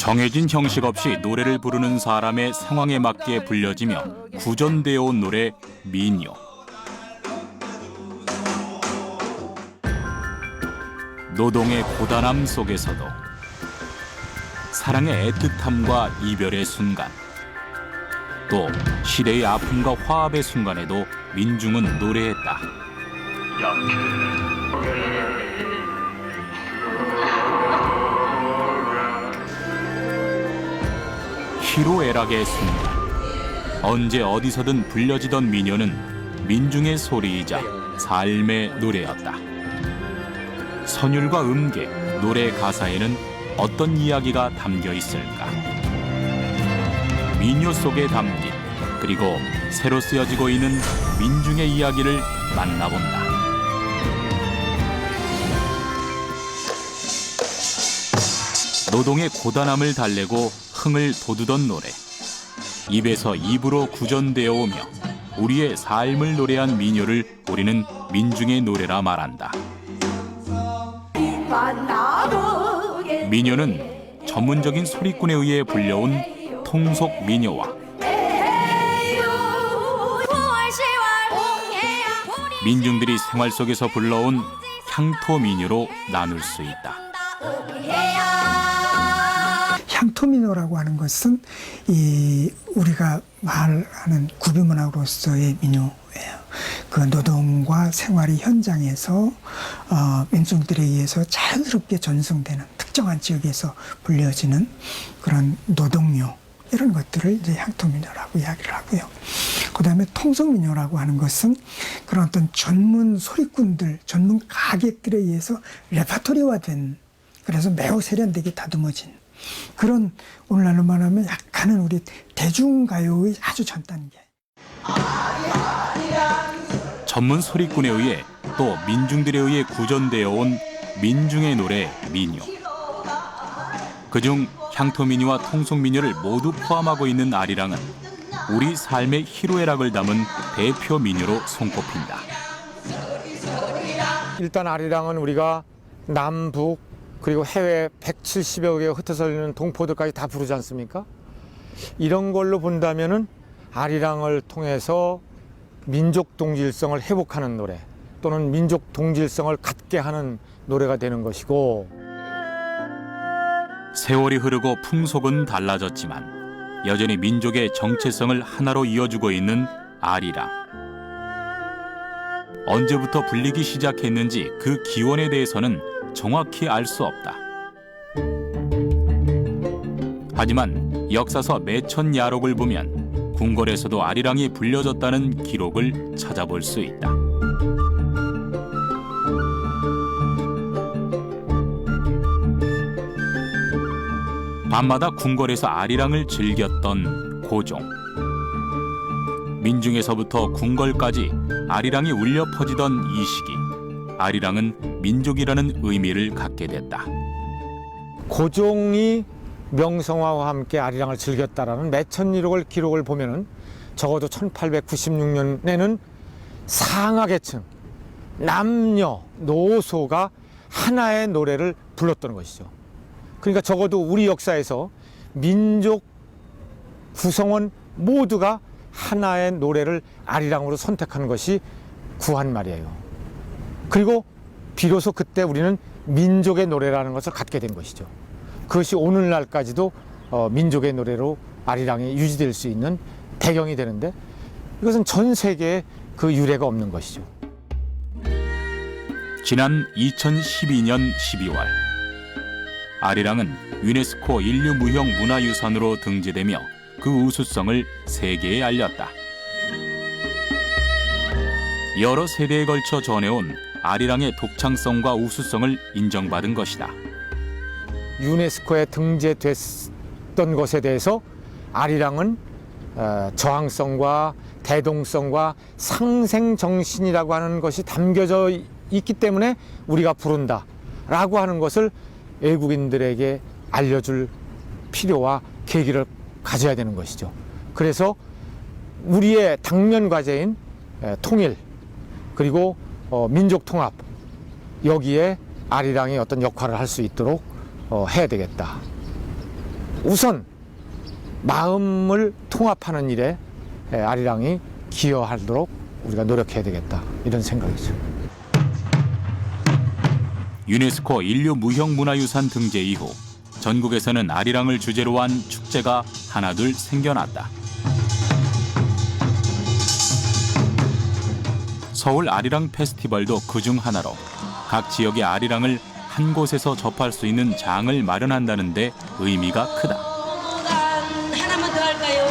정해진 형식 없이 노래를 부르는 사람의 상황에 맞게 불려지며 구전되어 온 노래 민요. 노동의 고단함 속에서도 사랑의 애틋함과 이별의 순간, 또 시대의 아픔과 화합의 순간에도 민중은 노래했다. 희로애락의 순간, 언제 어디서든 불려지던 민요는 민중의 소리이자 삶의 노래였다. 선율과 음계, 노래 가사에는 어떤 이야기가 담겨 있을까? 민요 속에 담긴, 그리고 새로 쓰여지고 있는 민중의 이야기를 만나본다. 노동의 고단함을 달래고 흥을 돋우던 노래, 입에서 입으로 구전되어 오며 우리의 삶을 노래한 민요를 우리는 민중의 노래라 말한다. 민요는 전문적인 소리꾼에 의해 불려온 통속 민요와 민중들이 생활 속에서 불러온 향토 민요로 나눌 수 있다. 향토민요라고 하는 것은 우리가 말하는 구비문학으로서의 민요예요. 그 노동과 생활의 현장에서 민중들에 의해서 자연스럽게 전승되는 특정한 지역에서 불려지는 그런 노동요, 이런 것들을 이제 향토민요라고 이야기를 하고요. 그다음에 통속민요라고 하는 것은 그런 어떤 전문 소리꾼들, 전문 가객들에 의해서 레파토리화된, 그래서 매우 세련되게 다듬어진 그런, 오늘날로 말하면 약간은 우리 대중가요의 아주 전 단계. 전문 소리꾼에 의해 또 민중들에 의해 구전되어 온 민중의 노래 민요. 그중 향토민요와 통속민요를 모두 포함하고 있는 아리랑은 우리 삶의 희로애락을 담은 대표 민요로 손꼽힌다. 일단 아리랑은 우리가 남북 그리고 해외 170여 개가 흩어져 있는 동포들까지 다 부르지 않습니까? 이런 걸로 본다면은 아리랑을 통해서 민족 동질성을 회복하는 노래, 또는 민족 동질성을 갖게 하는 노래가 되는 것이고, 세월이 흐르고 풍속은 달라졌지만 여전히 민족의 정체성을 하나로 이어주고 있는 아리랑. 언제부터 불리기 시작했는지 그 기원에 대해서는 정확히 알 수 없다. 하지만 역사서 매천야록을 보면 궁궐에서도 아리랑이 불려졌다는 기록을 찾아볼 수 있다. 밤마다 궁궐에서 아리랑을 즐겼던 고종. 민중에서부터 궁궐까지 아리랑이 울려 퍼지던 이 시기, 아리랑은 민족이라는 의미를 갖게 됐다. 고종이 명성황후와 함께 아리랑을 즐겼다라는 매천야록 기록을 보면은 적어도 1896년에는 상하계층, 남녀, 노소가 하나의 노래를 불렀던 것이죠. 그러니까 적어도 우리 역사에서 민족 구성원 모두가 하나의 노래를 아리랑으로 선택하는 것이 구한 말이에요. 그리고 비로소 그때 우리는 민족의 노래라는 것을 갖게 된 것이죠. 그것이 오늘날까지도 민족의 노래로 아리랑이 유지될 수 있는 배경이 되는데, 이것은 전 세계에 그 유례가 없는 것이죠. 지난 2012년 12월 아리랑은 유네스코 인류무형 문화유산으로 등재되며 그 우수성을 세계에 알렸다. 여러 세대에 걸쳐 전해온 아리랑의 독창성과 우수성을 인정받은 것이다. 유네스코에 등재됐던 것에 대해서 아리랑은 저항성과 대동성과 상생정신이라고 하는 것이 담겨져 있기 때문에 우리가 부른다라고 하는 것을 외국인들에게 알려줄 필요와 계기를 가져야 되는 것이죠. 그래서 우리의 당면 과제인 통일, 그리고 민족 통합, 여기에 아리랑이 어떤 역할을 할 수 있도록 해야 되겠다. 우선 마음을 통합하는 일에 아리랑이 기여하도록 우리가 노력해야 되겠다, 이런 생각이죠. 유네스코 인류 무형문화유산 등재 이후 전국에서는 아리랑을 주제로 한 축제가 하나둘 생겨났다. 서울 아리랑 페스티벌도 그중 하나로 각 지역의 아리랑을 한 곳에서 접할 수 있는 장을 마련한다는 데 의미가 크다. 하나만 더 할까요?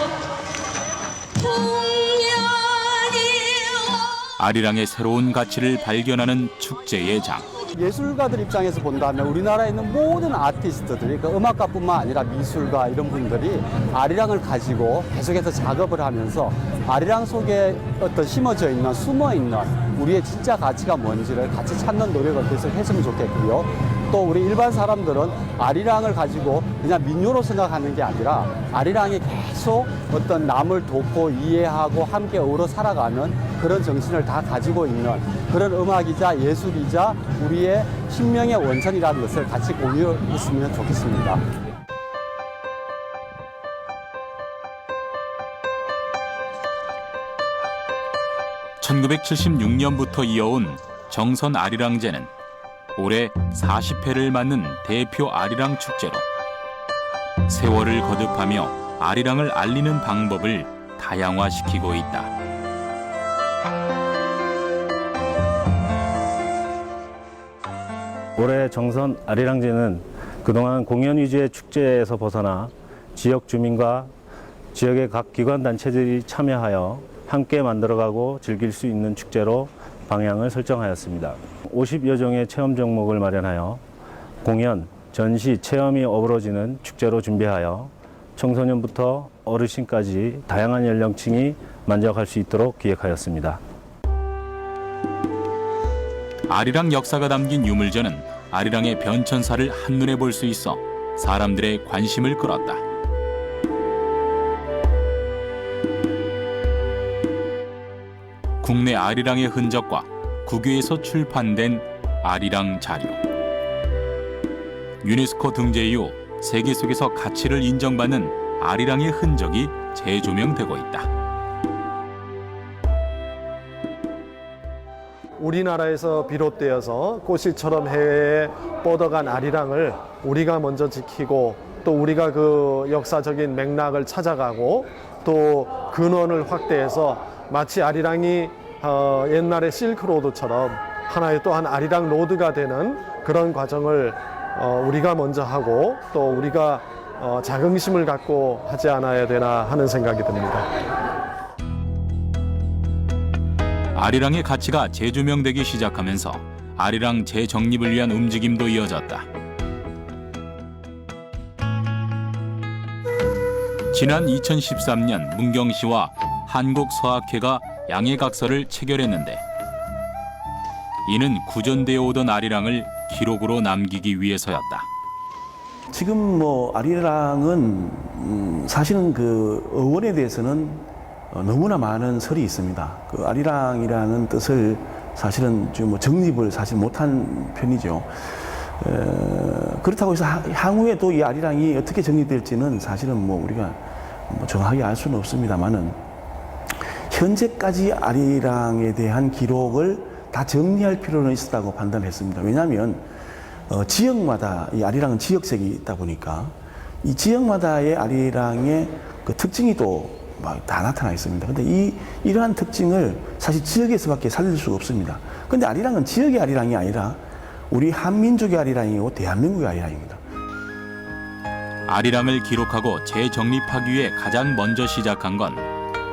아리랑의 새로운 가치를 발견하는 축제의 장. 예술가들 입장에서 본다면 우리나라에 있는 모든 아티스트들이, 그 음악가뿐만 아니라 미술가 이런 분들이 아리랑을 가지고 계속해서 작업을 하면서 아리랑 속에 어떤 심어져 있는, 숨어 있는 우리의 진짜 가치가 뭔지를 같이 찾는 노력을 계속 했으면 좋겠고요. 또 우리 일반 사람들은 아리랑을 가지고 그냥 민요로 생각하는 게 아니라 아리랑이 계속 어떤 남을 돕고 이해하고 함께 어우러 살아가는 그런 정신을 다 가지고 있는 그런 음악이자 예술이자 우리의 신명의 원천이라는 것을 같이 공유했으면 좋겠습니다. (1976년부터) 이어온 정선 아리랑제는 올해 40회를 맞는 대표 아리랑 축제로 세월을 거듭하며 아리랑을 알리는 방법을 다양화시키고 있다. 올해 정선 아리랑제는 그동안 공연 위주의 축제에서 벗어나 지역 주민과 지역의 각 기관 단체들이 참여하여 함께 만들어가고 즐길 수 있는 축제로 방향을 설정하였습니다. 50여 종의 체험 종목을 마련하여 공연, 전시, 체험이 어우러지는 축제로 준비하여 청소년부터 어르신까지 다양한 연령층이 만족할 수 있도록 기획하였습니다. 아리랑 역사가 담긴 유물전은 아리랑의 변천사를 한눈에 볼 수 있어 사람들의 관심을 끌었다. 국내 아리랑의 흔적과 국외에서 출판된 아리랑 자료. 유네스코 등재 이후 세계 속에서 가치를 인정받는 아리랑의 흔적이 재조명되고 있다. 우리나라에서 비롯되어서 꽃이처럼 해외에 뻗어간 아리랑을 우리가 먼저 지키고 또 우리가 그 역사적인 맥락을 찾아가고 또 근원을 확대해서 마치 아리랑이 옛날의 실크로드처럼 하나의 또한 아리랑 로드가 되는 그런 과정을 우리가 먼저 하고 또 우리가 자긍심을 갖고 하지 않아야 되나 하는 생각이 듭니다. 아리랑의 가치가 재조명되기 시작하면서 아리랑 재정립을 위한 움직임도 이어졌다. 지난 2013년 문경시와 한국서학회가 양해각서를 체결했는데 이는 구전되어 오던 아리랑을 기록으로 남기기 위해서였다. 지금 아리랑은 사실은 그 어원에 대해서는 너무나 많은 설이 있습니다. 그 아리랑이라는 뜻을 사실은 지금 정립을 사실 못한 편이죠. 그렇다고 해서 향후에 또 이 아리랑이 어떻게 정립될지는 사실은 우리가 정확하게 알 수는 없습니다만은 현재까지 아리랑에 대한 기록을 다 정리할 필요는 있었다고 판단했습니다. 왜냐하면 지역마다 이 아리랑은 지역색이 있다 보니까 이 지역마다의 아리랑의 그 특징이 또 다 나타나 있습니다. 근데 이러한 특징을 사실 지역에서밖에 살릴 수가 없습니다. 근데 아리랑은 지역의 아리랑이 아니라 우리 한민족의 아리랑이고 대한민국의 아리랑입니다. 아리랑을 기록하고 재정립하기 위해 가장 먼저 시작한 건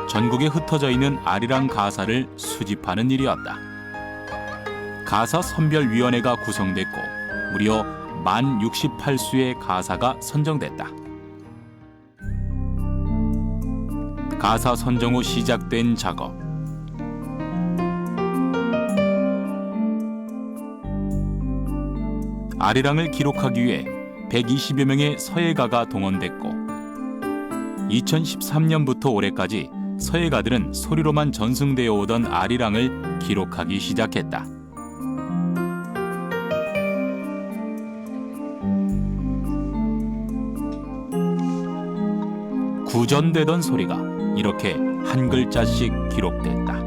전국에 흩어져 있는 아리랑 가사를 수집하는 일이었다. 가사 선별위원회가 구성됐고 무려 1068수의 가사가 선정됐다. 가사 선정 후 시작된 작업. 아리랑을 기록하기 위해 120여 명의 서예가가 동원됐고 2013년부터 올해까지 서예가들은 소리로만 전승되어 오던 아리랑을 기록하기 시작했다. 구전되던 소리가 이렇게 한 글자씩 기록됐다.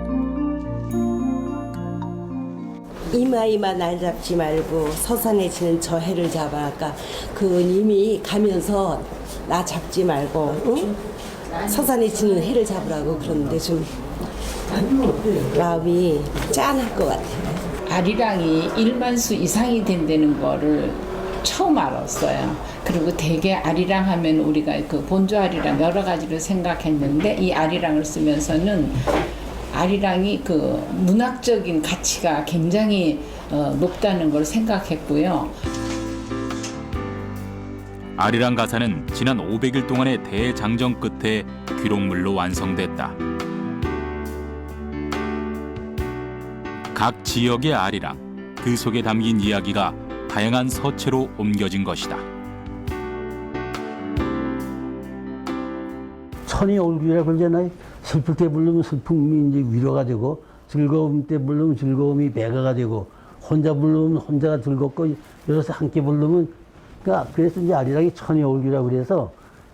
이마이마 날 잡지 말고 서산에 지는 저 해를 잡아. 아까 그 님이 가면서 나 잡지 말고 응? 서산에 지는 해를 잡으라고 그러는데 좀 마음이 짠할 것 같아요. 아리랑이 1만 수 이상이 된다는 거를 처음 알았어요. 그리고 대개 아리랑 하면 우리가 그 본조 아리랑 여러 가지를 생각했는데 이 아리랑을 쓰면서는 아리랑이 그 문학적인 가치가 굉장히 높다는 걸 생각했고요. 아리랑 가사는 지난 500일 동안의 대장정 끝에 기록물로 완성됐다. 각 지역의 아리랑, 그 속에 담긴 이야기가 다양한 서체로 옮겨진 것이다. 천이 올기라 그러잖아요. 슬플 때 부르면 슬픔이 이제 위로가 되고, 즐거움 때 부르면 즐거움이 배가가 되고, 혼자 부르면 혼자가 즐겁고, 여기서 함께 부르면, 그러니까 그래서 이제 아리랑이 천이 올기라 그래서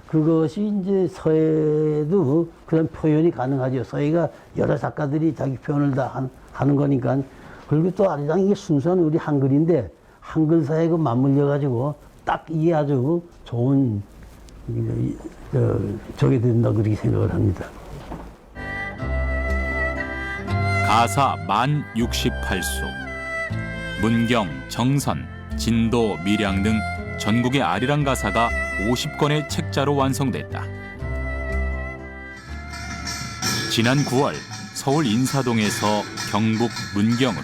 그것이 이제 서예도 그런 표현이 가능하죠. 서예가 여러 작가들이 자기 표현을 다 하는 거니까. 그리고 또 아리랑이 이게 순수한 우리 한글인데, 한글 사회가 맞물려 가지고 딱 이게 아주 좋은 저게 된다 그렇게 생각을 합니다. 가사 만 68수, 문경, 정선, 진도, 밀양 등 전국의 아리랑 가사가 50권의 책자로 완성됐다. 지난 9월 서울 인사동에서 경북 문경으로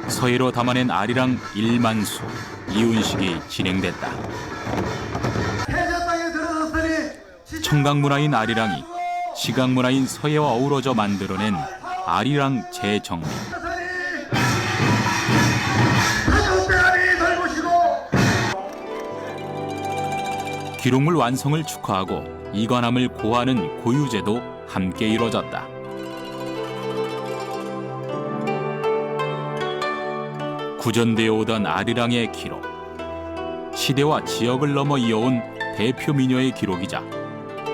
서예로 담아낸 아리랑 1만수 이운식이 진행됐다. 청각문화인 아리랑이 시각문화인 서예와 어우러져 만들어낸 아리랑 재정립. 기록물 완성을 축하하고 이관함을 고하는 고유제도 함께 이뤄졌다. 구전되어 오던 아리랑의 기록, 시대와 지역을 넘어 이어온 대표 민요의 기록이자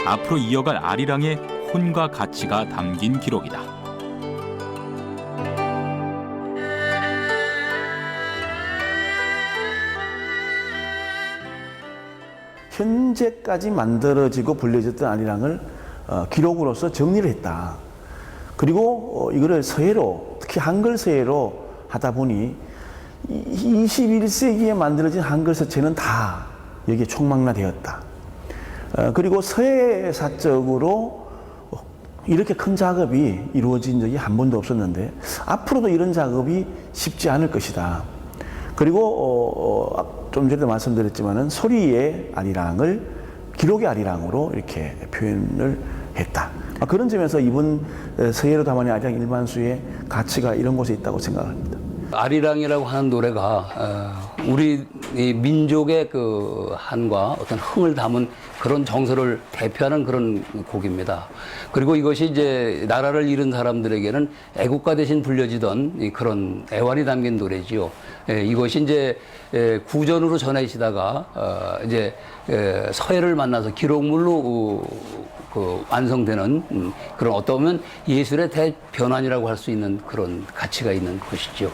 앞으로 이어갈 아리랑의 혼과 가치가 담긴 기록이다. 현재까지 만들어지고 불려졌던 아리랑을 기록으로서 정리를 했다. 그리고 이거를 서예로, 특히 한글 서예로 하다 보니 21세기에 만들어진 한글 서체는 다 여기에 총망라되었다. 그리고 서예사적으로 이렇게 큰 작업이 이루어진 적이 한 번도 없었는데 앞으로도 이런 작업이 쉽지 않을 것이다. 그리고 좀 전에도 말씀드렸지만은 소리의 아리랑을 기록의 아리랑으로 이렇게 표현을 했다. 그런 점에서 이번 서예로 담아낸 아리랑 일만수의 가치가 이런 곳에 있다고 생각합니다. 아리랑이라고 하는 노래가 우리 민족의 그 한과 어떤 흥을 담은 그런 정서를 대표하는 그런 곡입니다. 그리고 이것이 이제 나라를 잃은 사람들에게는 애국가 대신 불려지던 그런 애환이 담긴 노래지요. 이것이 이제 구전으로 전해지다가 이제 서예를 만나서 기록물로 완성되는 그런 어떻게 보면 예술의 대변환이라고 할 수 있는 그런 가치가 있는 것이죠.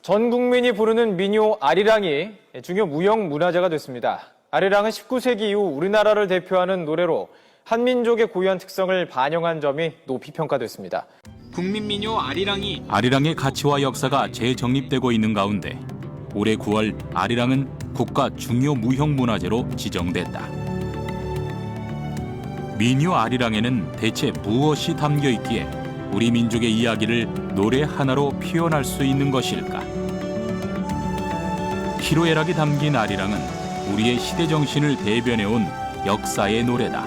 전 국민이 부르는 민요 아리랑이 중요 무형 문화재가 됐습니다. 아리랑은 19세기 이후 우리나라를 대표하는 노래로 한민족의 고유한 특성을 반영한 점이 높이 평가됐습니다. 국민민요 아리랑의 가치와 역사가 재정립되고 있는 가운데 올해 9월 아리랑은 국가 중요 무형 문화재로 지정됐다. 민요 아리랑에는 대체 무엇이 담겨 있기에 우리 민족의 이야기를 노래 하나로 표현할 수 있는 것일까? 희로애락이 담긴 아리랑은 우리의 시대 정신을 대변해온 역사의 노래다.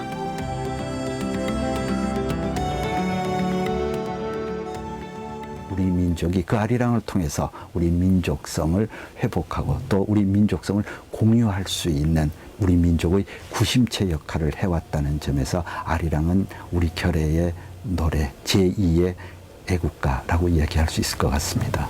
우리 민족이 그 아리랑을 통해서 우리 민족성을 회복하고 또 우리 민족성을 공유할 수 있는 우리 민족의 구심체 역할을 해왔다는 점에서 아리랑은 우리 결의의 노래 제2의 애국가라고 이야기할 수 있을 것 같습니다.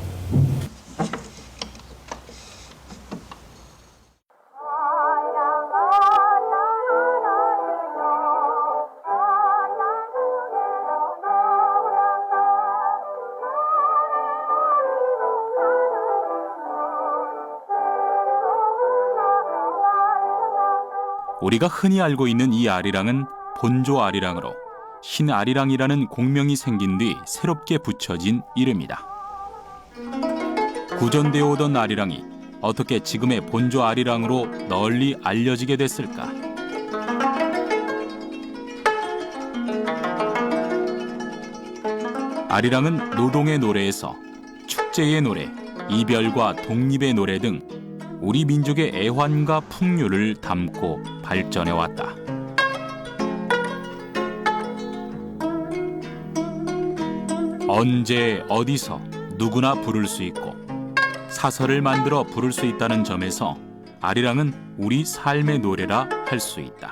우리가 흔히 알고 있는 이 아리랑은 본조 아리랑으로 신아리랑이라는 공명이 생긴 뒤 새롭게 붙여진 이름이다. 구전되어 오던 아리랑이 어떻게 지금의 본조 아리랑으로 널리 알려지게 됐을까? 아리랑은 노동의 노래에서 축제의 노래, 이별과 독립의 노래 등 우리 민족의 애환과 풍류를 담고 발전해왔다. 언제 어디서 누구나 부를 수 있고 사설을 만들어 부를 수 있다는 점에서 아리랑은 우리 삶의 노래라 할 수 있다.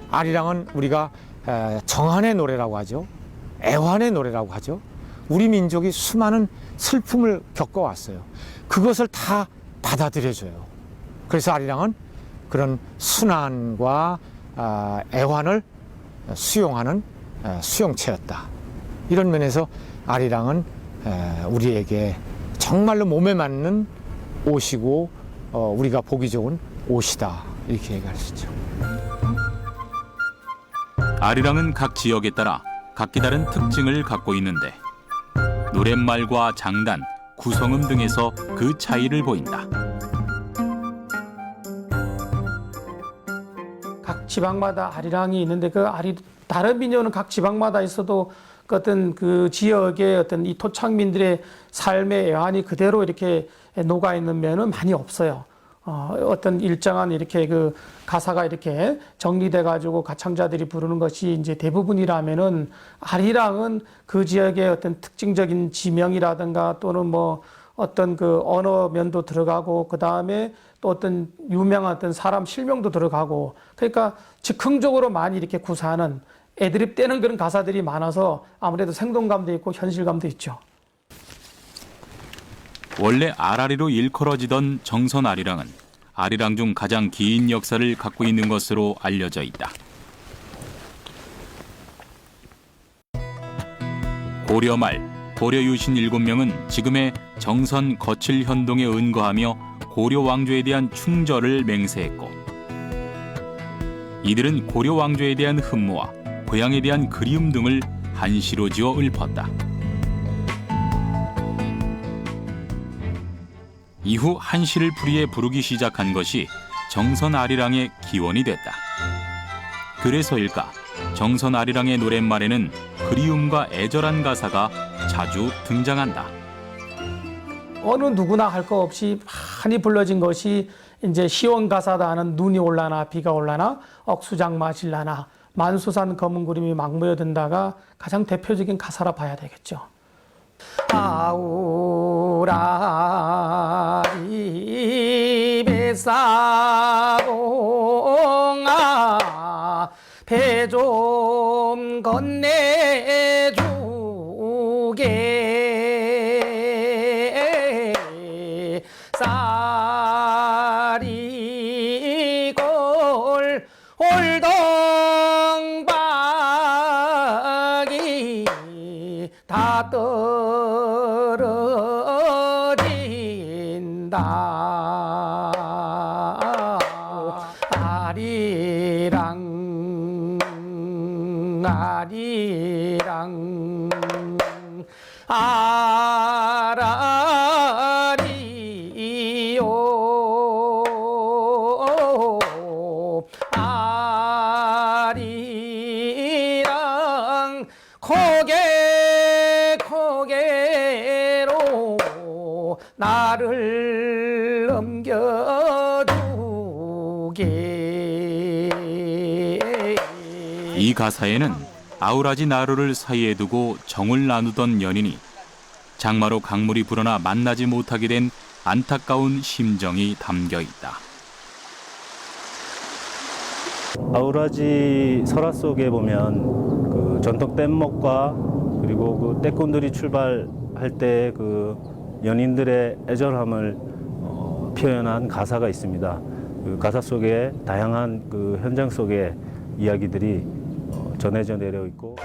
아리랑은 우리가 정한의 노래라고 하죠. 애환의 노래라고 하죠. 우리 민족이 수많은 슬픔을 겪어왔어요. 그것을 다 받아들여줘요. 그래서 아리랑은 그런 순환과 애환을 수용하는 수용체였다. 이런 면에서 아리랑은 우리에게 정말로 몸에 맞는 옷이고 우리가 보기 좋은 옷이다. 이렇게 얘기할 수 있죠. 아리랑은 각 지역에 따라 각기 다른 특징을 갖고 있는데 노랫말과 장단, 구성음 등에서 그 차이를 보인다. 각 지방마다 아리랑이 있는데 다른 민요는 각 지방마다 있어도 어떤 그 지역의 어떤 이 토착민들의 삶의 애환이 그대로 이렇게 녹아 있는 면은 많이 없어요. 어떤 일정한 이렇게 그 가사가 이렇게 정리돼 가지고 가창자들이 부르는 것이 이제 대부분이라면은 아리랑은 그 지역의 어떤 특징적인 지명이라든가 또는 뭐 어떤 그 언어 면도 들어가고 그 다음에 또 어떤 유명한 어떤 사람 실명도 들어가고 그러니까 즉흥적으로 많이 이렇게 구사하는 애드립 떼는 그런 가사들이 많아서 아무래도 생동감도 있고 현실감도 있죠. 원래 아라리로 일컬어지던 정선 아리랑은 아리랑 중 가장 긴 역사를 갖고 있는 것으로 알려져 있다. 고려 말 고려 유신 7명은 지금의 정선 거칠 현동에 은거하며 고려 왕조에 대한 충절을 맹세했고 이들은 고려 왕조에 대한 흠모와 고향에 대한 그리움 등을 한시로 지어 읊었다. 이후 한시를 풀이해 부르기 시작한 것이 정선 아리랑의 기원이 됐다. 그래서일까 정선 아리랑의 노랫말에는 그리움과 애절한 가사가 자주 등장한다. 어느 누구나 할 거 없이 많이 불러진 것이 이제 시원 가사다 하는 눈이 올라나 비가 올라나 억수장 마실라나 만수산 검은 구름이 막 모여든다가 가장 대표적인 가사라 봐야 되겠죠. 아우라리 뱃사공아 배 좀 건네주게 쌀이 골 올동박이 다 떨어진다. 아리랑 아리랑 아라리요 아리랑 고개로 나를 넘겨주게. 이 가사에는 아우라지 나루를 사이에 두고 정을 나누던 연인이 장마로 강물이 불어나 만나지 못하게 된 안타까운 심정이 담겨 있다. 아우라지 설화 속에 보면 그 전통 뗏목과 그리고 그 떼꾼들이 출발할 때 그 연인들의 애절함을 표현한 가사가 있습니다. 그 가사 속에 다양한 그 현장 속의 이야기들이 전해져 내려 있고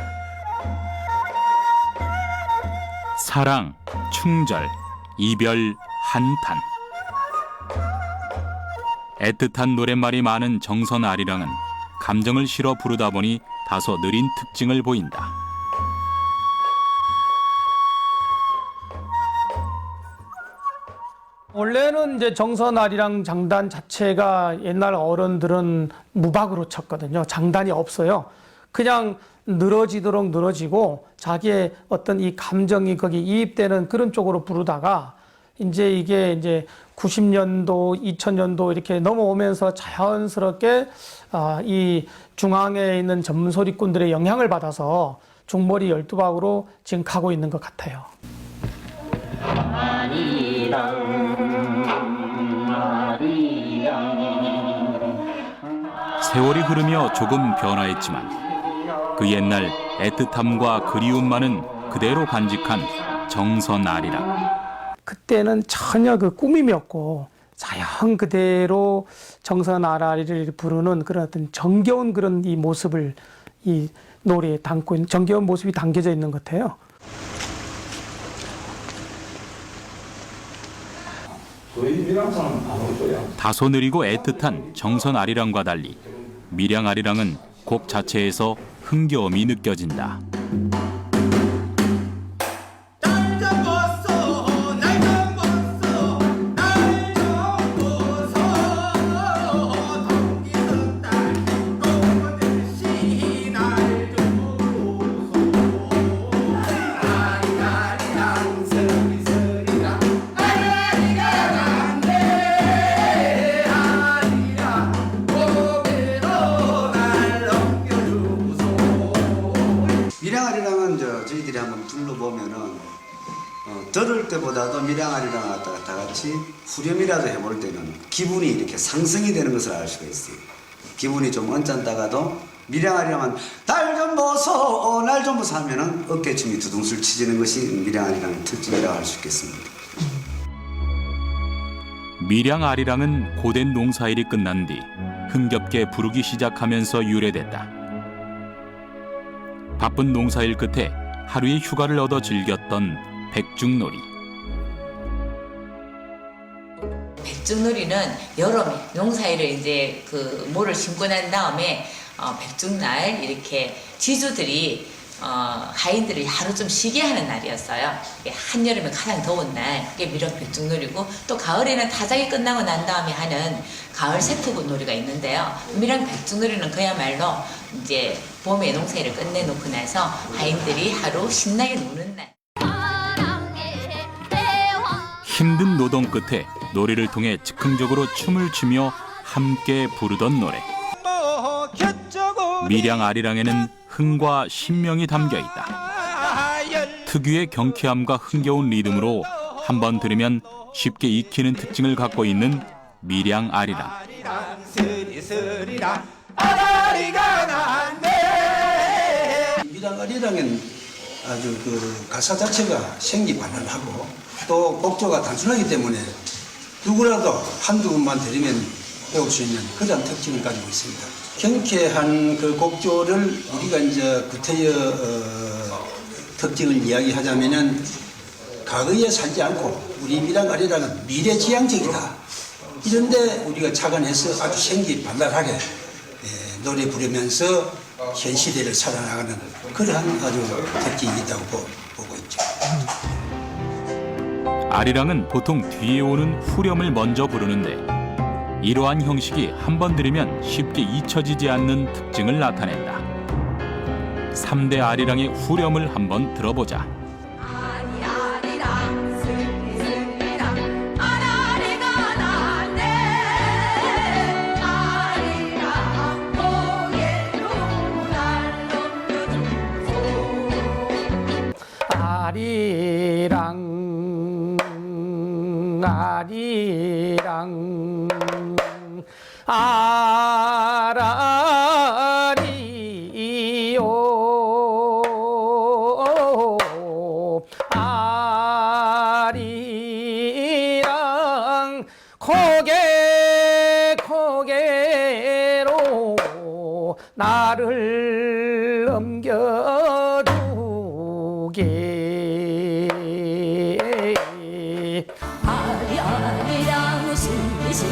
사랑, 충절, 이별, 한탄 애틋한 노랫말이 많은 정선 아리랑은 감정을 실어 부르다 보니 다소 느린 특징을 보인다. 원래는 이제 정선 아리랑 장단 자체가 옛날 어른들은 무박으로 쳤거든요. 장단이 없어요. 그냥 늘어지도록 늘어지고 자기의 어떤 이 감정이 거기 이입되는 그런 쪽으로 부르다가 이제 이게 이제 90년도, 2000년도 이렇게 넘어오면서 자연스럽게 이 중앙에 있는 전문 소리꾼들의 영향을 받아서 중머리 12박으로 지금 가고 있는 것 같아요. 세월이 흐르며 조금 변화했지만 그 옛날 애틋함과 그리움만은 그대로 간직한 정선 아리랑. 그때는 전혀 그 꾸밈이었고 자연 그대로 정선 아리를 부르는 그런 어떤 정겨운 그런 이 모습을 이 노래에 담고 있는 정겨운 모습이 담겨져 있는 것 같아요. 다소 느리고 애틋한 정선 아리랑과 달리 밀양 아리랑은 곡 자체에서 흥겨움이 느껴진다. 밀양아리랑은 저희들이 한번 둘러보면은 들을 때보다도 밀양아리랑 갖다가 다 같이 후렴이라도 해볼 때는 기분이 이렇게 상승이 되는 것을 알 수가 있어요. 기분이 좀 언짢다가도 밀양아리랑은 날 좀 보소 날 좀 보소 하면은 어깨춤이 두둥술 치지는 것이 밀양아리랑의 특징이라고 할 수 있겠습니다. 밀양 아리랑은 고된 농사일이 끝난 뒤 흥겹게 부르기 시작하면서 유래됐다. 바쁜 농사일 끝에 하루의 휴가를 얻어 즐겼던 백중놀이. 백중놀이는 여름에 농사일을 이제 그 모를 심고 난 다음에 백중날 이렇게 지주들이 하인들을 하루 좀 쉬게 하는 날이었어요. 한여름에 가장 더운 날, 그게 밀양 백중놀이고, 또 가을에는 타작이 끝나고 난 다음에 하는 가을 세트군 놀이가 있는데요. 밀양 백중놀이는 그야말로 이제 봄에 농사일을 끝내놓고 나서 하인들이 하루 신나게 노는 날. 힘든 노동 끝에 놀이를 통해 즉흥적으로 춤을 추며 함께 부르던 노래. 밀양 아리랑에는 흥과 신명이 담겨 있다. 특유의 경쾌함과 흥겨운 리듬으로 한번 들으면 쉽게 익히는 특징을 갖고 있는 밀양 아리랑. 밀양 아리랑은 아주 그 가사 자체가 생기반환하고 또 곡조가 단순하기 때문에 누구라도 한두 번만 들으면 배울 수 있는 그런 특징을 가지고 있습니다. 경쾌한 그 곡조를 우리가 이제 구태여 특징을 이야기하자면은 과거에 살지 않고 우리 밀양 아리랑은 미래지향적이다. 이런데 우리가 착안해서 아주 생기발랄하게 노래 부르면서 현 시대를 살아나가는 그러한 아주 특징이 있다고 보고 있죠. 아리랑은 보통 뒤에 오는 후렴을 먼저 부르는데 이러한 형식이 한 번 들으면 쉽게 잊혀지지 않는 특징을 나타낸다. 3대 아리랑의 후렴을 한번 들어보자. 아리랑 아리랑 아라리요 아리랑 고개로 나를 넘겨주게 아리랑 시시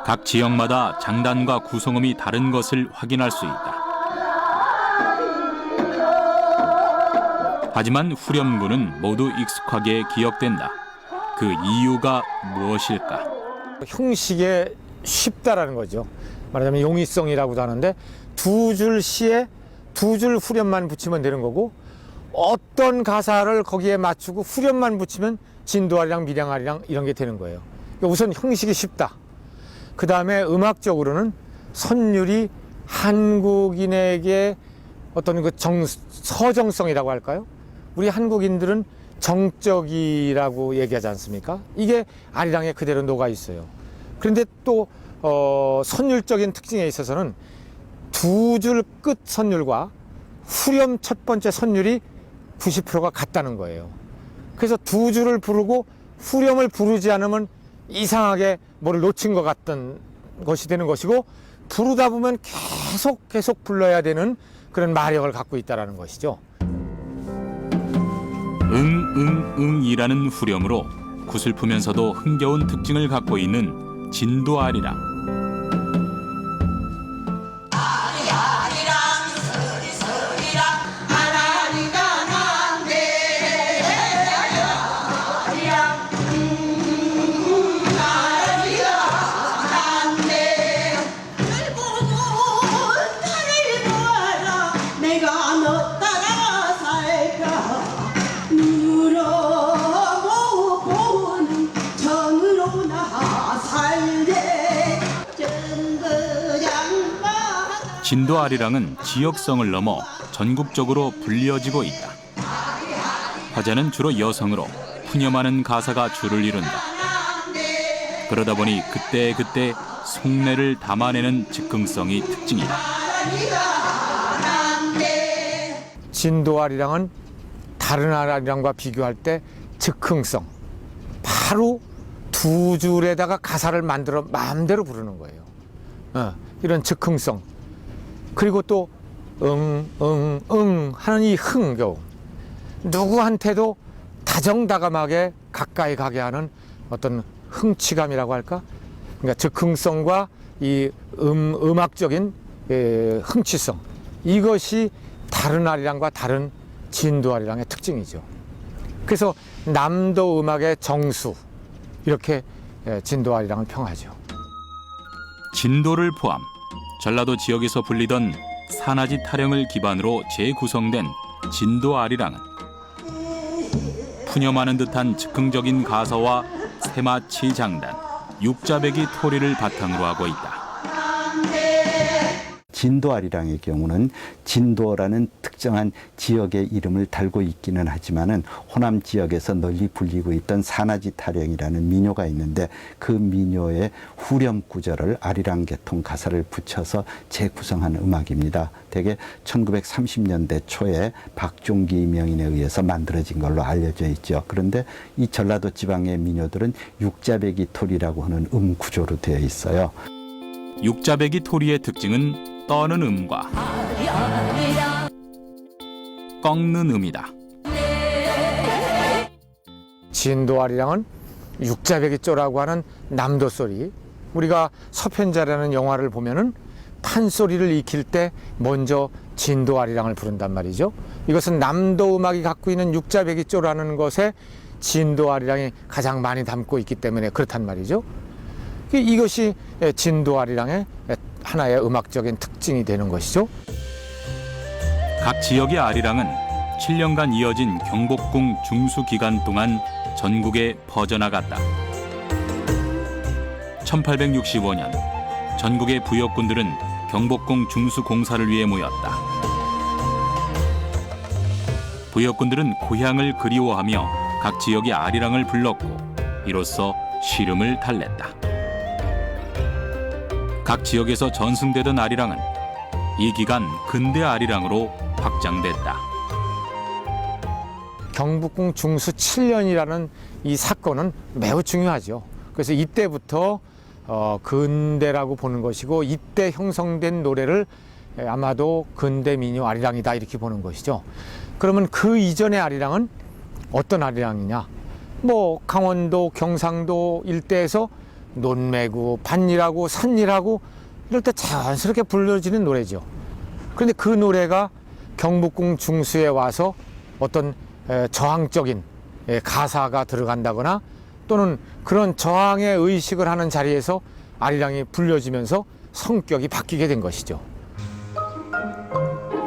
각 지역마다 장단과 구성음이 다른 것을 확인할 수 있다. 하지만 후렴구는 모두 익숙하게 기억된다. 그 이유가 무엇일까? 형식에 쉽다라는 거죠. 말하자면 용이성이라고도 하는데 두 줄 시에 두 줄 후렴만 붙이면 되는 거고 어떤 가사를 거기에 맞추고 후렴만 붙이면 진도아리랑 밀양아리랑 이런 게 되는 거예요. 그러니까 우선 형식이 쉽다. 그 다음에 음악적으로는 선율이 한국인에게 어떤 그 서정성이라고 할까요? 우리 한국인들은 정적이라고 얘기하지 않습니까? 이게 아리랑에 그대로 녹아 있어요. 그런데 또 선율적인 특징에 있어서는 두 줄 끝 선율과 후렴 첫 번째 선율이 90%가 같다는 거예요. 그래서 두 줄을 부르고 후렴을 부르지 않으면 이상하게 뭐를 놓친 것 같던 것이 되는 것이고 부르다 보면 계속 불러야 되는 그런 마력을 갖고 있다는 것이죠. 응이라는 후렴으로 구슬프면서도 흥겨운 특징을 갖고 있는 진도아리랑. 진도아리랑은 지역성을 넘어 전국적으로 불려지고 있다. 화자는 주로 여성으로 푸념하는 가사가 주를 이룬다. 그러다 보니 그때그때 속내를 담아내는 즉흥성이 특징이다. 진도아리랑은 다른 아리랑과 비교할 때 즉흥성, 바로 두 줄에다가 가사를 만들어 마음대로 부르는 거예요. 이런 즉흥성. 그리고 또 하는 이 흥겨움. 누구한테도 다정다감하게 가까이 가게 하는 어떤 흥취감이라고 할까? 그러니까 즉흥성과 이 음악적인 흥취성. 이것이 다른 아리랑과 다른 진도아리랑의 특징이죠. 그래서 남도 음악의 정수, 이렇게 진도아리랑을 평하죠. 진도를 포함 전라도 지역에서 불리던 산아지 타령을 기반으로 재구성된 진도아리랑은 푸념하는 듯한 즉흥적인 가사와 세마치 장단, 육자배기 토리를 바탕으로 하고 있다. 진도아리랑의 경우는 진도라는 특정한 지역의 이름을 달고 있기는 하지만은 호남 지역에서 널리 불리고 있던 산아지 타령이라는 민요가 있는데 그 민요의 후렴 구절을 아리랑 계통 가사를 붙여서 재구성한 음악입니다. 대개 1930년대 초에 박종기 명인에 의해서 만들어진 걸로 알려져 있죠. 그런데 이 전라도 지방의 민요들은 육자배기 토리라고 하는 구조로 되어 있어요. 육자배기 토리의 특징은 떠는 음과 꺾는 음이다. 진도아리랑은 육자배기조라고 하는 남도 소리. 우리가 서편자라는 영화를 보면은 판소리를 익힐 때 먼저 진도아리랑을 부른단 말이죠. 이것은 남도 음악이 갖고 있는 육자배기조라는 것에 진도아리랑이 가장 많이 담고 있기 때문에 그렇단 말이죠. 이것이 진도아리랑의 하나의 음악적인 특징이 되는 것이죠. 각 지역의 아리랑은 7년간 이어진 경복궁 중수 기간 동안 전국에 퍼져나갔다. 1865년 전국의 부역군들은 경복궁 중수 공사를 위해 모였다. 부역군들은 고향을 그리워하며 각 지역의 아리랑을 불렀고 이로써 시름을 달랬다. 각 지역에서 전승되던 아리랑은 이 기간 근대 아리랑으로 확장됐다. 경복궁 중수 7년이라는 이 사건은 매우 중요하죠. 그래서 이때부터 근대라고 보는 것이고 이때 형성된 노래를 아마도 근대 민요 아리랑이다 이렇게 보는 것이죠. 그러면 그 이전의 아리랑은 어떤 아리랑이냐? 뭐 강원도, 경상도 일대에서 논매고 밭일하고 산일하고 이럴 때 자연스럽게 불려지는 노래죠. 그런데 그 노래가 경복궁 중수에 와서 어떤 저항적인 가사가 들어간다거나 또는 그런 저항의 의식을 하는 자리에서 아리랑이 불려지면서 성격이 바뀌게 된 것이죠.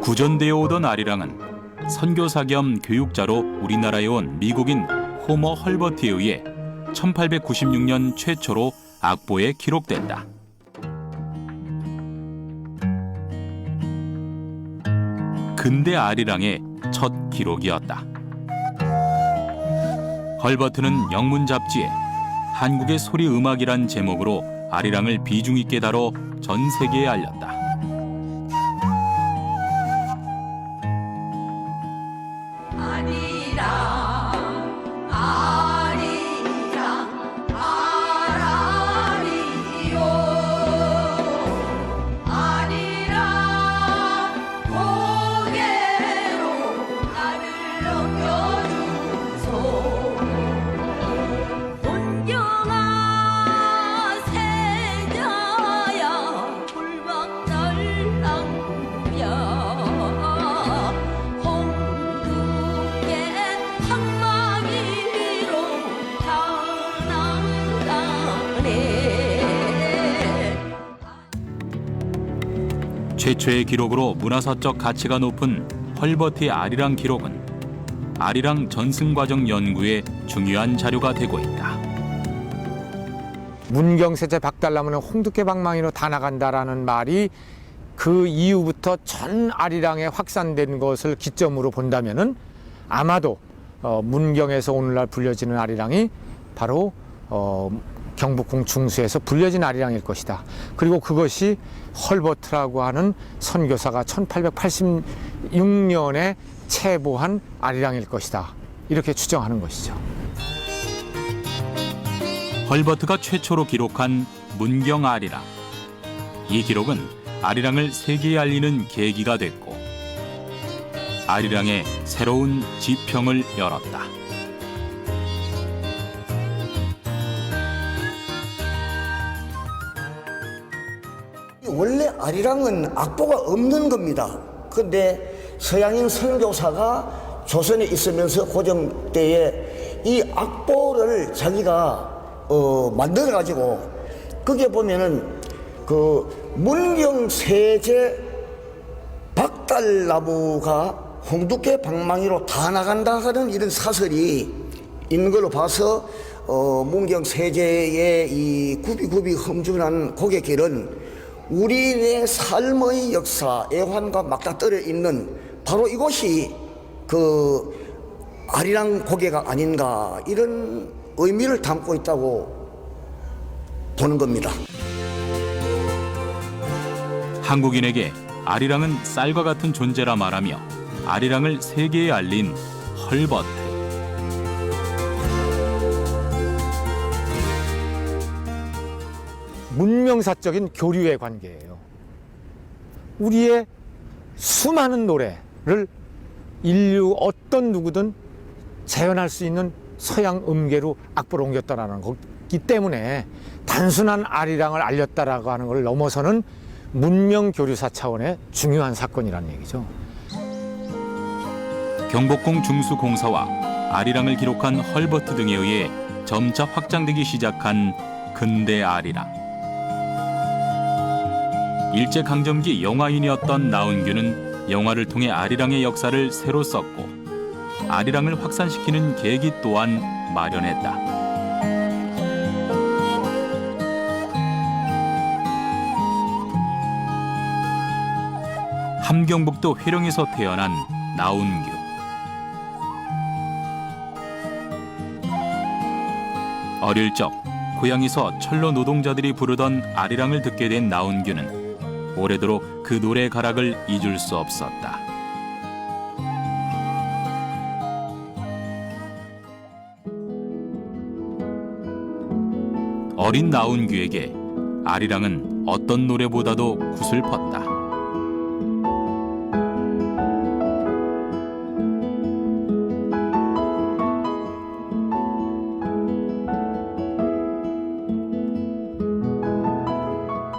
구전되어 오던 아리랑은 선교사 겸 교육자로 우리나라에 온 미국인 호머 헐버트에 의해 1896년 최초로 악보에 기록된다. 근대 아리랑의 첫 기록이었다. 헐버트는 영문 잡지에 한국의 소리 음악이란 제목으로 아리랑을 비중 있게 다뤄 전 세계에 알렸다. 최초의 기록으로 문화사적 가치가 높은 헐버트의 아리랑 기록은 아리랑 전승과정 연구에 중요한 자료가 되고 있다. 문경세제 박달나무는 홍두깨 방망이로 다 나간다라는 말이 그 이후부터 전 아리랑에 확산된 것을 기점으로 본다면은 아마도 문경에서 오늘날 불려지는 아리랑이 바로 경복궁 중수에서 불려진 아리랑일 것이다. 그리고 그것이 헐버트라고 하는 선교사가 1886년에 채보한 아리랑일 것이다. 이렇게 추정하는 것이죠. 헐버트가 최초로 기록한 문경 아리랑. 이 기록은 아리랑을 세계에 알리는 계기가 됐고 아리랑의 새로운 지평을 열었다. 원래 아리랑은 악보가 없는 겁니다. 그런데 서양인 선교사가 조선에 있으면서 고종 때에 이 악보를 자기가 만들어 가지고 거기에 보면은 그 문경 세제 박달나무가 홍두깨 방망이로 다 나간다 하는 이런 사설이 있는 걸로 봐서 문경 세제의 이 굽이굽이 험준한 고갯길은 우리의 삶의 역사, 애환과 맞닥뜨려 있는 바로 이곳이 그 아리랑 고개가 아닌가 이런 의미를 담고 있다고 보는 겁니다. 한국인에게 아리랑은 쌀과 같은 존재라 말하며 아리랑을 세계에 알린 헐버트. 문명사적인 교류의 관계예요. 우리의 수많은 노래를 인류 어떤 누구든 재현할 수 있는 서양 음계로 악보로 옮겼다라는 거기 때문에 단순한 아리랑을 알렸다라고 하는 걸 넘어서는 문명 교류사 차원의 중요한 사건이라는 얘기죠. 경복궁 중수공사와 아리랑을 기록한 헐버트 등에 의해 점차 확장되기 시작한 근대 아리랑. 일제강점기 영화인이었던 나운규는 영화를 통해 아리랑의 역사를 새로 썼고 아리랑을 확산시키는 계기 또한 마련했다. 함경북도 회령에서 태어난 나운규. 어릴 적 고향에서 철로 노동자들이 부르던 아리랑을 듣게 된 나운규는 오래도록 그 노래 가락을 잊을 수 없었다. 어린 나운규에게 아리랑은 어떤 노래보다도 구슬펐다.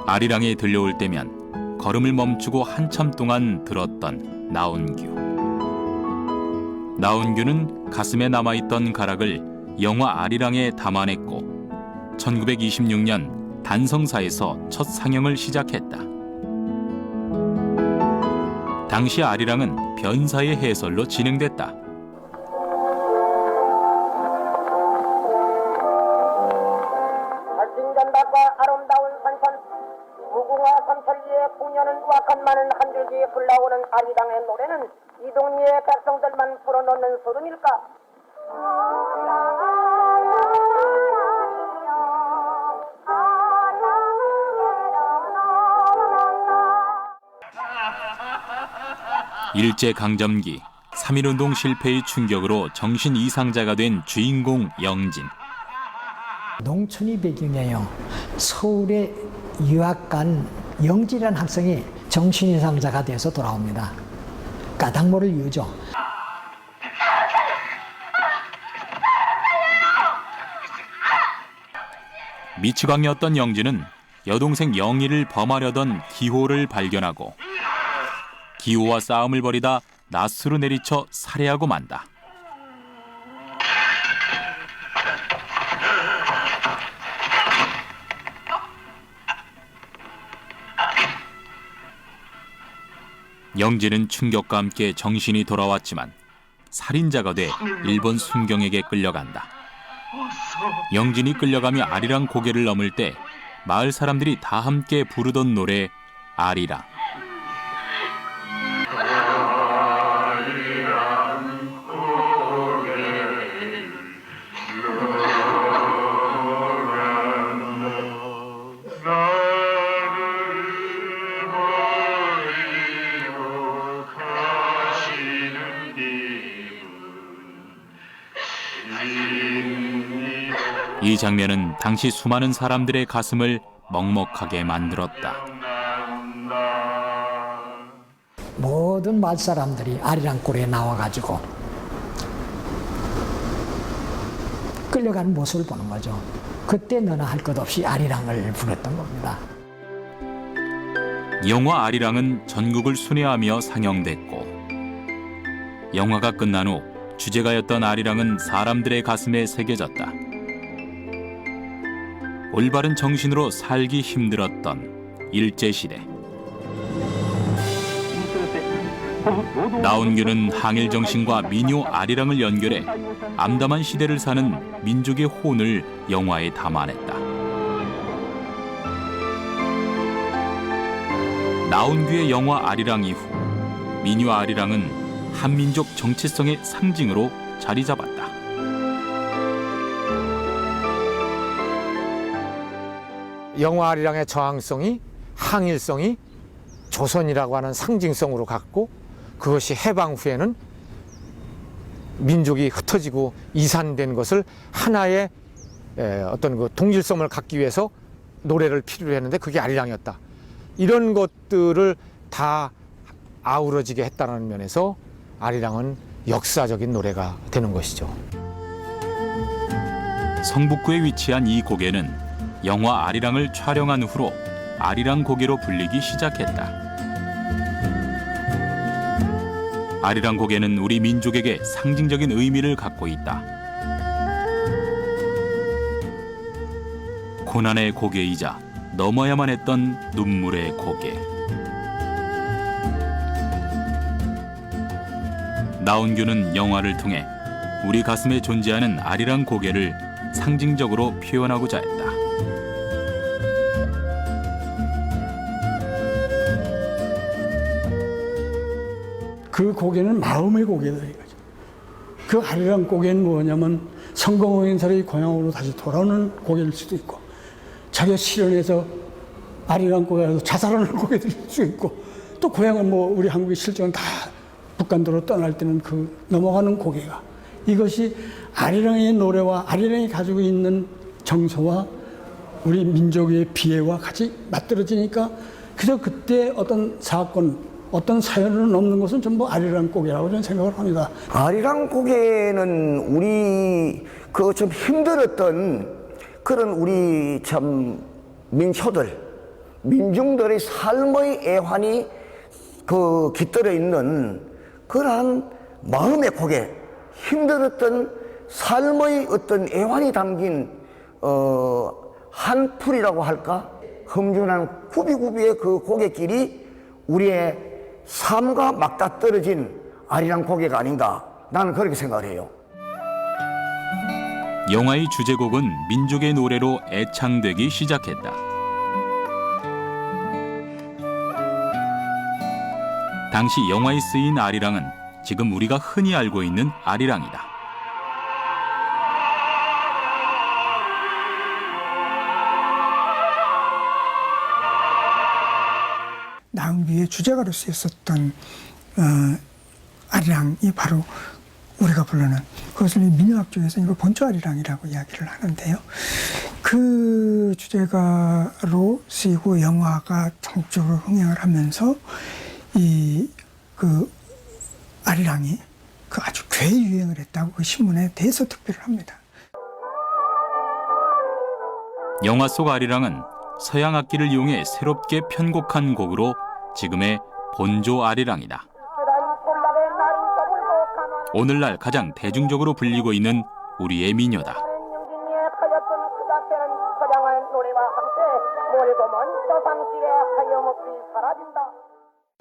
아리랑이 들려올 때면 걸음을 멈추고 한참 동안 들었던 나온규. 나온규는 가슴에 남아있던 가락을 영화 아리랑에 담아냈고 1926년 단성사에서 첫 상영을 시작했다. 당시 아리랑은 변사의 해설로 진행됐다. 발진전박과 아름다운 산천 무궁화 삼천리의 풍년은 와칸만은 한 줄기에 불나오는 아리랑의 노래는 이 동네의 백성들만 불어넣는 소름일까? 일제강점기 3.1운동 실패의 충격으로 정신 이상자가 된 주인공 영진. 농촌이 배경이에요. 서울에 유학 간 영진이라는 학생이 정신 이상자가 돼서 돌아옵니다. 까닭모를 이유죠. 미치광이었던 영진은 여동생 영희를 범하려던 기호를 발견하고 기호와 싸움을 벌이다 낫수로 내리쳐 살해하고 만다. 영진은 충격과 함께 정신이 돌아왔지만 살인자가 돼 일본 순경에게 끌려간다. 영진이 끌려가며 아리랑 고개를 넘을 때 마을 사람들이 다 함께 부르던 노래 아리랑. 이 장면은 당시 수많은 사람들의 가슴을 먹먹하게 만들었다. 모든 마을 사람들이 아리랑골에 나와가지고 끌려가는 모습을 보는 거죠. 그때 너나 할 것 없이 아리랑을 부르던 겁니다. 영화 아리랑은 전국을 순회하며 상영됐고 영화가 끝난 후 주제가였던 아리랑은 사람들의 가슴에 새겨졌다. 올바른 정신으로 살기 힘들었던 일제시대. 나온규는 항일 정신과 민요 아리랑을 연결해 암담한 시대를 사는 민족의 혼을 영화에 담아냈다. 나온규의 영화 아리랑 이후 민요 아리랑은 한민족 정체성의 상징으로 자리 잡았다. 영화 아리랑의 저항성이 항일성이 조선이라고 하는 상징성으로 갔고 그것이 해방 후에는 민족이 흩어지고 이산된 것을 하나의 어떤 그 동질성을 갖기 위해서 노래를 필요로 했는데 그게 아리랑이었다. 이런 것들을 다 아우러지게 했다는 면에서 아리랑은 역사적인 노래가 되는 것이죠. 성북구에 위치한 이 고개는 영화 아리랑을 촬영한 후로 아리랑 고개로 불리기 시작했다. 아리랑 고개는 우리 민족에게 상징적인 의미를 갖고 있다. 고난의 고개이자 넘어야만 했던 눈물의 고개. 나온규는 영화를 통해 우리 가슴에 존재하는 아리랑 고개를 상징적으로 표현하고자 했다. 그 고개는 마음의 고개다 이거죠. 그 아리랑 고개는 뭐냐면 성공한 사람이 고향으로 다시 돌아오는 고개일 수도 있고 자기가 실현해서 아리랑 고개에서 자살하는 고개일 수 있고 또 고향은 뭐 우리 한국의 실정은 다 북한도로 떠날 때는 그 넘어가는 고개가 이것이 아리랑의 노래와 아리랑이 가지고 있는 정서와 우리 민족의 비애와 같이 맞들어지니까 그래서 그때 어떤 사건, 어떤 사연을 넘는 것은 전부 아리랑 고개라고 저는 생각을 합니다. 아리랑 고개는 우리 그 좀 힘들었던 그런 우리 참 민초들, 민중들의 삶의 애환이 그 깃들어 있는 그러한 마음의 고개, 힘들었던 삶의 어떤 애환이 담긴 한 풀이라고 할까? 험준한 구비구비의 그 고갯길이 우리의 삶과 맞닿떨어진 아리랑 고개가 아닌가, 나는 그렇게 생각을 해요. 영화의 주제곡은 민족의 노래로 애창되기 시작했다. 당시 영화에 쓰인 아리랑은 지금 우리가 흔히 알고 있는 아리랑이다. 나은비의 주제가로 쓰였었던 아리랑이 바로 우리가 부르는, 그것을 민요학 쪽에서 이걸 본조 아리랑이라고 이야기를 하는데요. 그 주제가로 쓰이고 영화가 전국적으로 흥행을 하면서 그 아리랑이 그 아주 괴유행을 했다고 그 신문에 대해서 특별을 합니다. 영화 속 아리랑은 서양 악기를 이용해 새롭게 편곡한 곡으로 지금의 본조 아리랑이다. 오늘날 가장 대중적으로 불리고 있는 우리의 민요다.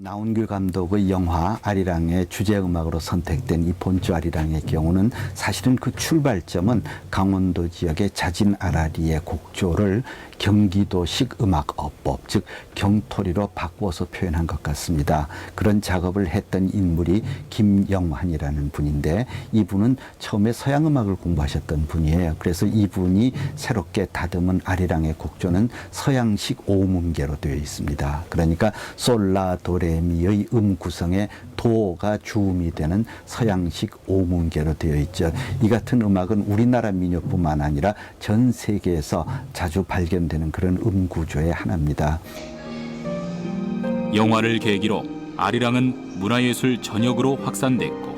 나운규 감독의 영화 아리랑의 주제음악으로 선택된 이 본조 아리랑의 경우는 사실은 그 출발점은 강원도 지역의 잦은 아라리의 곡조를 경기도식 음악어법, 즉 경토리로 바꾸어서 표현한 것 같습니다. 그런 작업을 했던 인물이 김영환이라는 분인데, 이분은 처음에 서양 음악을 공부하셨던 분이에요. 그래서 이분이 새롭게 다듬은 아리랑의 곡조는 서양식 오음계로 되어 있습니다. 그러니까 솔라 도레미의 음 구성에 도가 주음이 되는 서양식 오음계로 되어 있죠. 이 같은 음악은 우리나라 민요뿐만 아니라 전 세계에서 자주 발견되는 그런 음구조의 하나입니다. 영화를 계기로 아리랑은 문화예술 전역으로 확산됐고,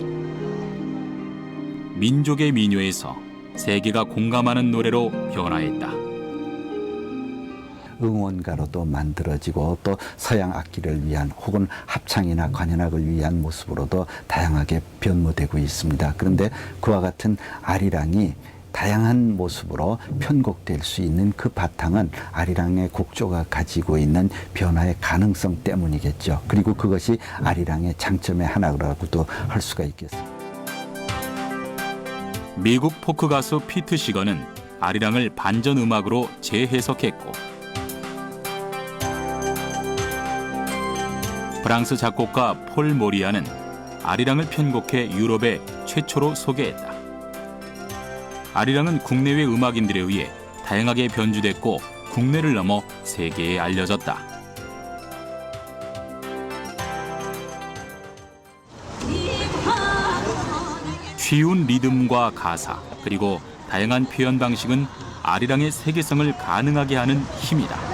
민족의 민요에서 세계가 공감하는 노래로 변화했다. 응원가로도 만들어지고 또 서양 악기를 위한 혹은 합창이나 관현악을 위한 모습으로도 다양하게 변모되고 있습니다. 그런데 그와 같은 아리랑이 다양한 모습으로 편곡될 수 있는 그 바탕은 아리랑의 곡조가 가지고 있는 변화의 가능성 때문이겠죠. 그리고 그것이 아리랑의 장점의 하나라고도 할 수가 있겠습니다. 미국 포크 가수 피트 시거는 아리랑을 반전 음악으로 재해석했고, 프랑스 작곡가 폴 모리아는 아리랑을 편곡해 유럽에 최초로 소개했다. 아리랑은 국내외 음악인들에 의해 다양하게 변주됐고 국내를 넘어 세계에 알려졌다. 쉬운 리듬과 가사, 그리고 다양한 표현 방식은 아리랑의 세계성을 가능하게 하는 힘이다.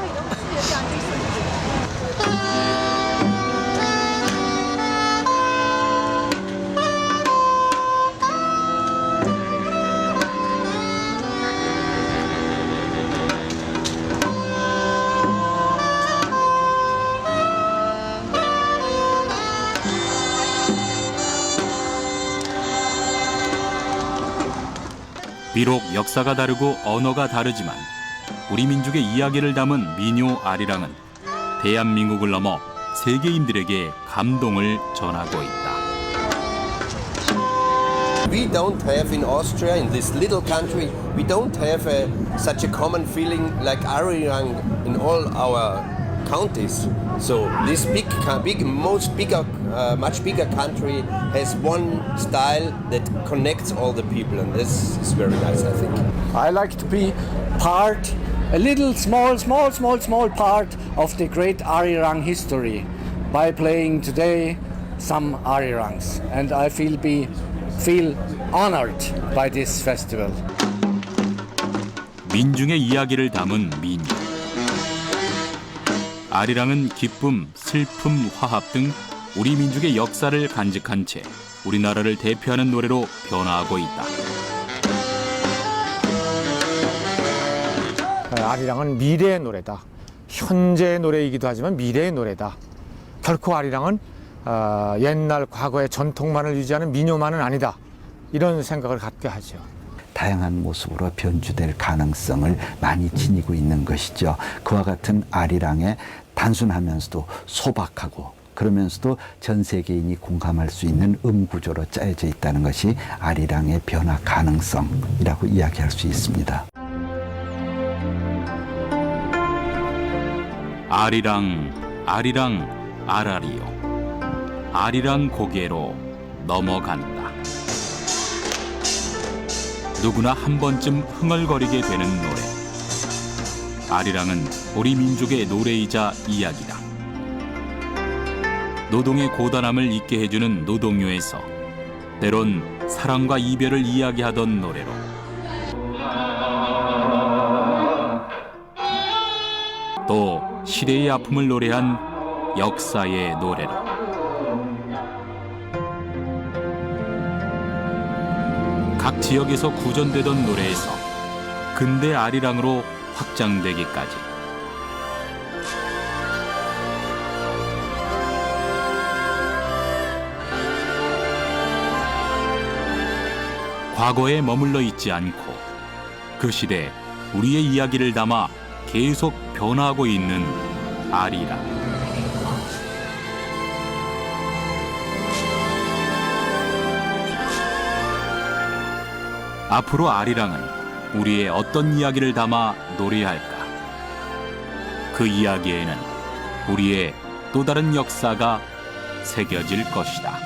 비록 역사가 다르고 언어가 다르지만 우리 민족의 이야기를 담은 민요 아리랑은 대한민국을 넘어 세계인들에게 감동을 전하고 있다. We don't have in Austria, in this little country, we don't have such a common feeling like Arirang in all our counties. So this much bigger country has one style that connects all the people, and this is very nice, I think. I like to be a little small part of the great Arirang history by playing today some Arirangs, and I feel honored by this festival. 민중의 이야기를 담은 민요. 아리랑은 기쁨, 슬픔, 화합 등 우리 민족의 역사를 간직한 채 우리나라를 대표하는 노래로 변화하고 있다. 아리랑은 미래의 노래다. 현재의 노래이기도 하지만 미래의 노래다. 결코 아리랑은 옛날 과거의 전통만을 유지하는 민요만은 아니다. 이런 생각을 갖게 하죠. 다양한 모습으로 변주될 가능성을 많이 지니고 있는 것이죠. 그와 같은 아리랑의 단순하면서도 소박하고 그러면서도 전 세계인이 공감할 수 있는 음구조로 짜여져 있다는 것이 아리랑의 변화 가능성이라고 이야기할 수 있습니다. 아리랑, 아리랑, 아라리요. 아리랑 고개로 넘어간다. 누구나 한 번쯤 흥얼거리게 되는 노래. 아리랑은 우리 민족의 노래이자 이야기다. 노동의 고단함을 잊게 해주는 노동요에서 때론 사랑과 이별을 이야기하던 노래로, 또 시대의 아픔을 노래한 역사의 노래로, 각 지역에서 구전되던 노래에서 근대 아리랑으로 확장되기까지 과거에 머물러 있지 않고 그 시대 우리의 이야기를 담아 계속 변화하고 있는 아리랑. 앞으로 아리랑은 우리의 어떤 이야기를 담아 노래할까? 그 이야기에는 우리의 또 다른 역사가 새겨질 것이다.